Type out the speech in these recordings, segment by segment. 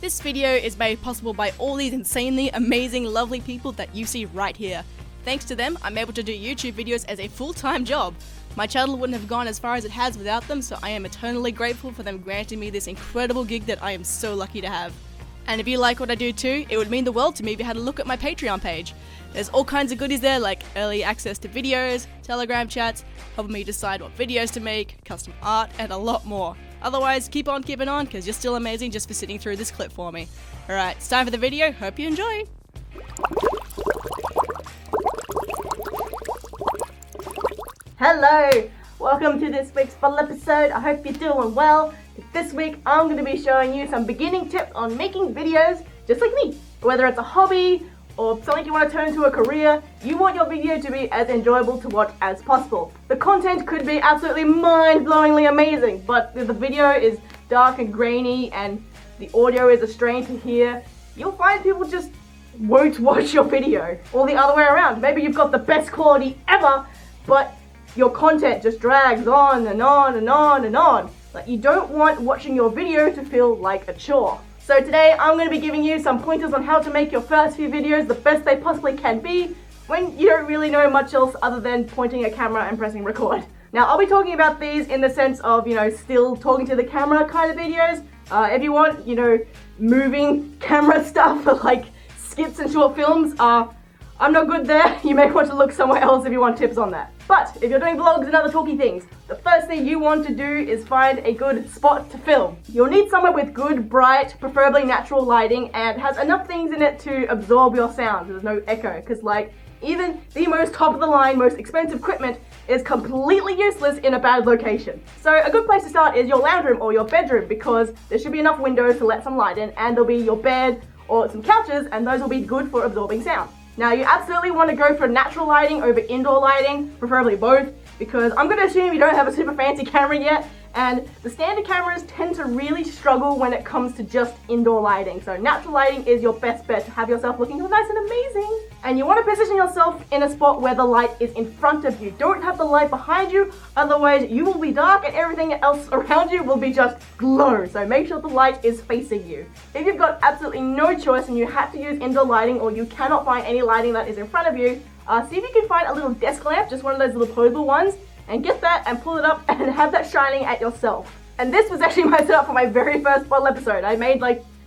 This video is made possible by all these insanely amazing, lovely people that you see right here. Thanks to them, I'm able to do YouTube videos as a full-time job. My channel wouldn't have gone as far as it has without them, so I am eternally grateful for them granting me this incredible gig that I am so lucky to have. And if you like what I do too, it would mean the world to me if you had a look at my Patreon page. There's all kinds of goodies there, like early access to videos, Telegram chats, helping me decide what videos to make, custom art, and a lot more. Otherwise, keep on keeping on, because you're still amazing just for sitting through this clip for me. Alright, it's time for the video, hope you enjoy! Hello! Welcome to this week's full episode. I hope you're doing well. This week I'm going to be showing you some beginning tips on making videos just like me. Whether it's a hobby or something you want to turn into a career, you want your video to be as enjoyable to watch as possible. The content could be absolutely mind-blowingly amazing, but if the video is dark and grainy and the audio is a strain to hear, you'll find people just won't watch your video. Or the other way around. Maybe you've got the best quality ever, but your content just drags on and on and on and on. Like, you don't want watching your video to feel like a chore. So today I'm going to be giving you some pointers on how to make your first few videos the best they possibly can be when you don't really know much else other than pointing a camera and pressing record. Now I'll be talking about these in the sense of, still talking to the camera kind of videos. If you want, moving camera stuff like skits and short films, I'm not good there. You may want to look somewhere else if you want tips on that. But if you're doing vlogs and other talky things, the first thing you want to do is find a good spot to film. You'll need somewhere with good, bright, preferably natural lighting and has enough things in it to absorb your sound. There's no echo, because even the most top of the line, most expensive equipment is completely useless in a bad location. So a good place to start is your lounge room or your bedroom, because there should be enough windows to let some light in, and there'll be your bed or some couches, and those will be good for absorbing sound. Now you absolutely want to go for natural lighting over indoor lighting, preferably both, because I'm going to assume you don't have a super fancy camera yet, and the standard cameras tend to really struggle when it comes to just indoor lighting. So natural lighting is your best bet to have yourself looking nice and amazing. And you want to position yourself in a spot where the light is in front of you. Don't have the light behind you, otherwise you will be dark and everything else around you will be just glow. So make sure the light is facing you. If you've got absolutely no choice and you have to use indoor lighting, or you cannot find any lighting that is in front of you, see if you can find a little desk lamp, just one of those little posable ones, and get that and pull it up and have that shining at yourself. And this was actually my setup for my very first bottle episode. I made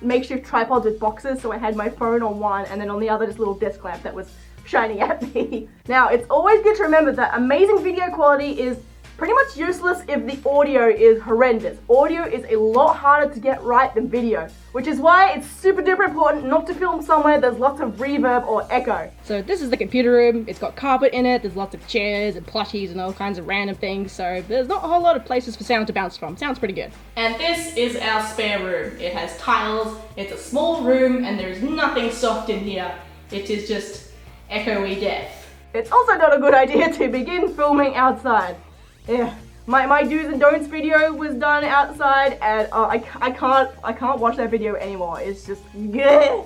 makeshift tripods with boxes, so I had my phone on one and then on the other this little desk lamp that was shining at me. Now, it's always good to remember that amazing video quality is pretty much useless if the audio is horrendous. Audio is a lot harder to get right than video, which is why it's super duper important not to film somewhere there's lots of reverb or echo. So this is the computer room. It's got carpet in it, there's lots of chairs and plushies and all kinds of random things, so there's not a whole lot of places for sound to bounce from. Sounds pretty good. And this is our spare room. It has tiles, it's a small room, and there's nothing soft in here. It is just echoey death. It's also not a good idea to begin filming outside. Yeah, my do's and don'ts video was done outside, and I can't watch that video anymore. It's just yeah.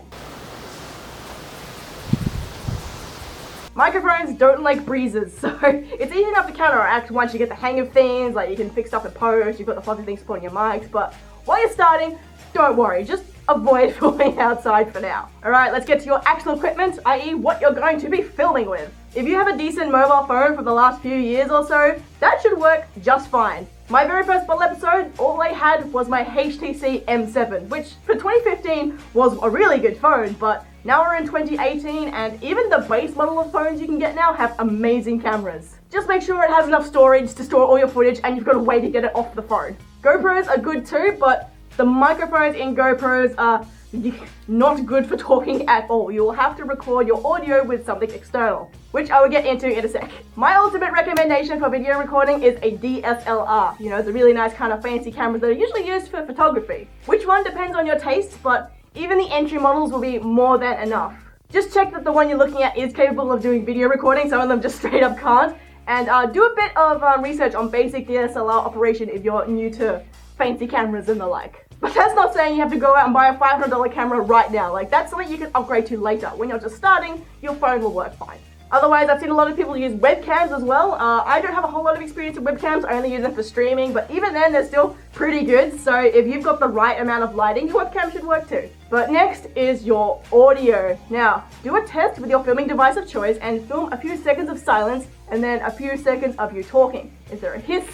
Microphones don't like breezes, so it's easy enough to counteract once you get the hang of things. Like, you can fix stuff in post, you've got the fuzzy things supporting your mics, but while you're starting, don't worry, just avoid filming outside for now. Alright, let's get to your actual equipment, i.e. what you're going to be filming with. If you have a decent mobile phone from the last few years or so, that should work just fine. My very first bottle episode, all I had was my HTC M7, which for 2015 was a really good phone, but now we're in 2018 and even the base model of phones you can get now have amazing cameras. Just make sure it has enough storage to store all your footage and you've got a way to get it off the phone. GoPros are good too, but the microphones in GoPros are not good for talking at all. You'll have to record your audio with something external, which I will get into in a sec. My ultimate recommendation for video recording is a DSLR. The really nice kind of fancy cameras that are usually used for photography. Which one depends on your tastes, but even the entry models will be more than enough. Just check that the one you're looking at is capable of doing video recording. Some of them just straight up can't. And do a bit of research on basic DSLR operation if you're new to fancy cameras and the like. But that's not saying you have to go out and buy a $500 camera right now. That's something you can upgrade to later. When you're just starting, your phone will work fine. Otherwise, I've seen a lot of people use webcams as well. I don't have a whole lot of experience with webcams. I only use them for streaming, but even then, they're still pretty good. So if you've got the right amount of lighting, your webcam should work too. But next is your audio. Now, do a test with your filming device of choice and film a few seconds of silence and then a few seconds of you talking. Is there a hiss?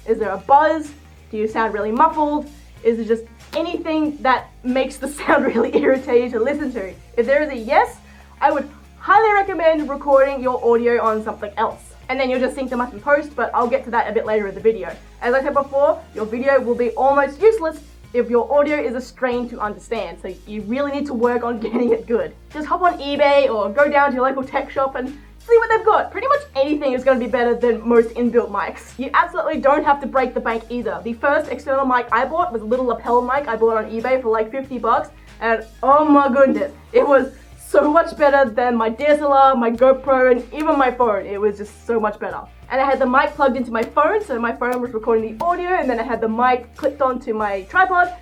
Is there a buzz? Do you sound really muffled? Is it just anything that makes the sound really irritating to listen to? If there is a yes, I would highly recommend recording your audio on something else. And then you'll just sync them up in post, but I'll get to that a bit later in the video. As I said before, your video will be almost useless if your audio is a strain to understand, so you really need to work on getting it good. Just hop on eBay or go down to your local tech shop and see what they've got. Pretty much anything is going to be better than most inbuilt mics. You absolutely don't have to break the bank either. The first external mic I bought was a little lapel mic I bought on eBay for like 50 bucks, and oh my goodness, it was so much better than my DSLR, my GoPro, and even my phone. It was just so much better. And I had the mic plugged into my phone, so my phone was recording the audio, and then I had the mic clipped onto my tripod,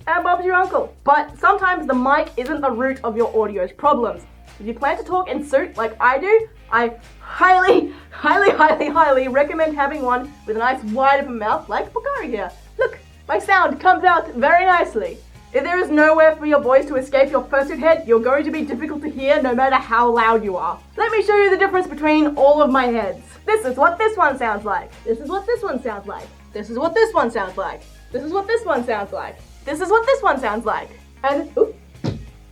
and Bob's your uncle. But sometimes the mic isn't the root of your audio's problems. If you plan to talk in suit like I do, I highly recommend having one with a nice wide open mouth like Pocari here. Look, my sound comes out very nicely. If there is nowhere for your voice to escape your fursuit head, you're going to be difficult to hear no matter how loud you are. Let me show you the difference between all of my heads. This is what this one sounds like. This is what this one sounds like. This is what this one sounds like. This is what this one sounds like. This is what this one sounds like. And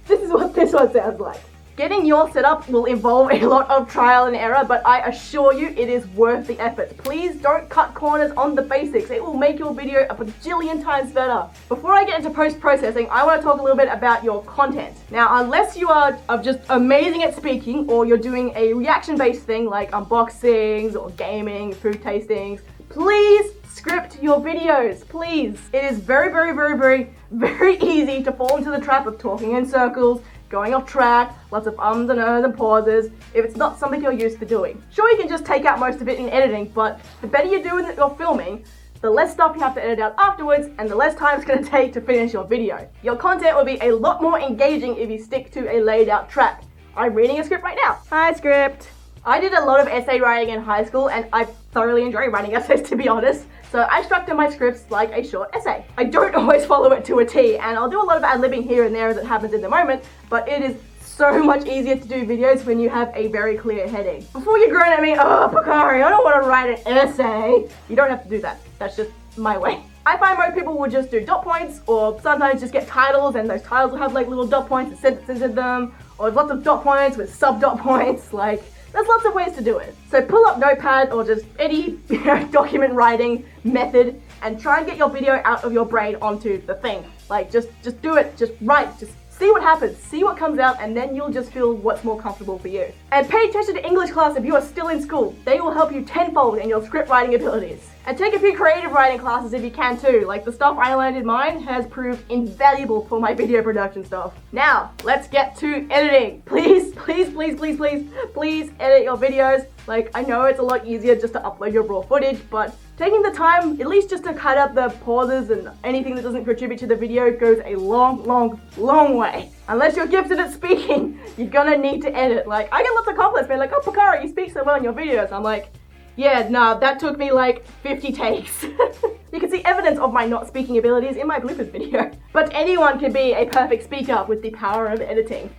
this is what this one sounds like. Getting your setup will involve a lot of trial and error, but I assure you it is worth the effort. Please don't cut corners on the basics. It will make your video a bajillion times better. Before I get into post-processing, I want to talk a little bit about your content. Now, unless you are just amazing at speaking or you're doing a reaction-based thing like unboxings or gaming, food tastings, please script your videos, please. It is very easy to fall into the trap of talking in circles, going off track, lots of ums and ers and pauses, if it's not something you're used to doing. Sure, you can just take out most of it in editing, but the better you do with your filming, the less stuff you have to edit out afterwards, and the less time it's going to take to finish your video. Your content will be a lot more engaging if you stick to a laid out track. I'm reading a script right now. Hi, script. I did a lot of essay writing in high school, and I thoroughly enjoy writing essays, to be honest. So I structure my scripts like a short essay. I don't always follow it to a T, and I'll do a lot of ad-libbing here and there as it happens in the moment, but it is so much easier to do videos when you have a very clear heading. Before you groan at me, oh, Pocari, I don't want to write an essay. You don't have to do that. That's just my way. I find most people will just do dot points, or sometimes just get titles, and those titles will have like little dot points and sentences in them, or lots of dot points with sub-dot points, like, there's lots of ways to do it. So pull up Notepad or just any document writing method and try and get your video out of your brain onto the thing. Like just do it, just write, just see what happens, see what comes out, and then you'll just feel what's more comfortable for you. And pay attention to English class if you are still in school. They will help you tenfold in your script writing abilities. And take a few creative writing classes if you can too. Like the stuff I learned in mine has proved invaluable for my video production stuff. Now, let's get to editing. Please edit your videos. Like, I know it's a lot easier just to upload your raw footage, but taking the time, at least just to cut out the pauses and anything that doesn't contribute to the video goes a long way. Unless you're gifted at speaking, you're gonna need to edit. Like, I get lots of compliments, man, like, oh, Pocari, you speak so well in your videos. I'm like, yeah, nah, that took me like 50 takes. You can see evidence of my not speaking abilities in my bloopers video. But anyone can be a perfect speaker with the power of editing.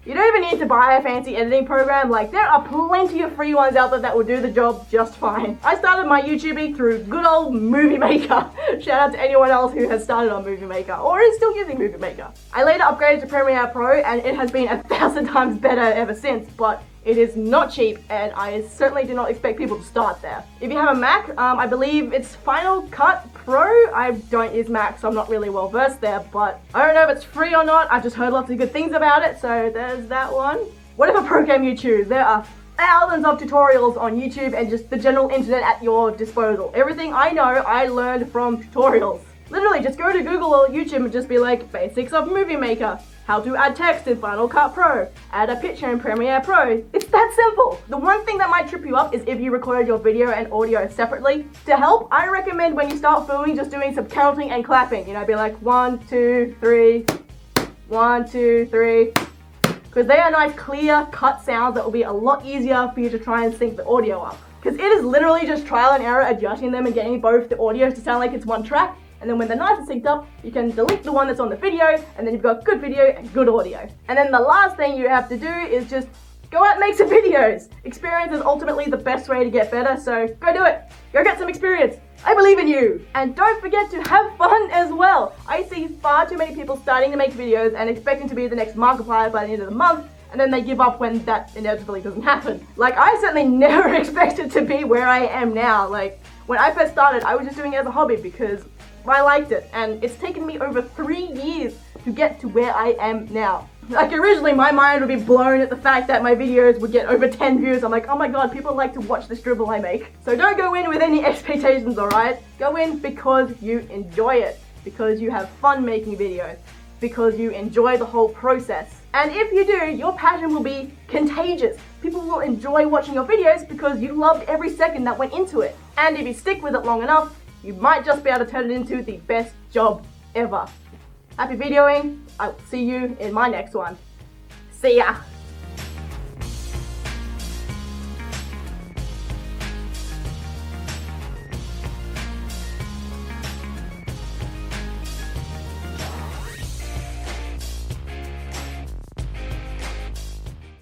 You don't even need to buy a fancy editing program. Like, there are plenty of free ones out there that will do the job just fine. I started my YouTubing through good old Movie Maker. Shout out to anyone else who has started on Movie Maker or is still using Movie Maker. I later upgraded to Premiere Pro and it has been 1,000 times better ever since, but it is not cheap, and I certainly do not expect people to start there. If you have a Mac, I believe it's Final Cut Pro. I don't use Mac, so I'm not really well versed there, but I don't know if it's free or not. I've just heard lots of good things about it, so there's that one. Whatever program you choose, there are thousands of tutorials on YouTube and just the general internet at your disposal. Everything I know, I learned from tutorials. Literally, just go to Google or YouTube and just be like, basics of Movie Maker. How to add text in Final Cut Pro, add a picture in Premiere Pro. It's that simple. The one thing that might trip you up is if you recorded your video and audio separately. To help, I recommend when you start filming just doing some counting and clapping. You know, be like 1, 2, 3, 1, 2, 3. because they are nice clear cut sounds that will be a lot easier for you to try and sync the audio up. Because it is literally just trial and error adjusting them and getting both the audio to sound like it's one track, and then when they're nice and synced up, you can delete the one that's on the video, and then you've got good video and good audio. And then the last thing you have to do is just go out and make some videos. Experience is ultimately the best way to get better, so go do it. Go get some experience. I believe in you. And don't forget to have fun as well. I see far too many people starting to make videos and expecting to be the next Markiplier by the end of the month, and then they give up when that inevitably doesn't happen. Like, I certainly never expected to be where I am now. Like, when I first started, I was just doing it as a hobby because I liked it, and it's taken me over 3 years to get to where I am now. Like, originally my mind would be blown at the fact that my videos would get over 10 views. I'm like, oh my god, people like to watch this dribble I make. So don't go in with any expectations, alright? Go in because you enjoy it, because you have fun making videos, because you enjoy the whole process. And if you do, your passion will be contagious. People will enjoy watching your videos because you loved every second that went into it. And if you stick with it long enough, you might just be able to turn it into the best job ever. Happy videoing. I'll see you in my next one. See ya.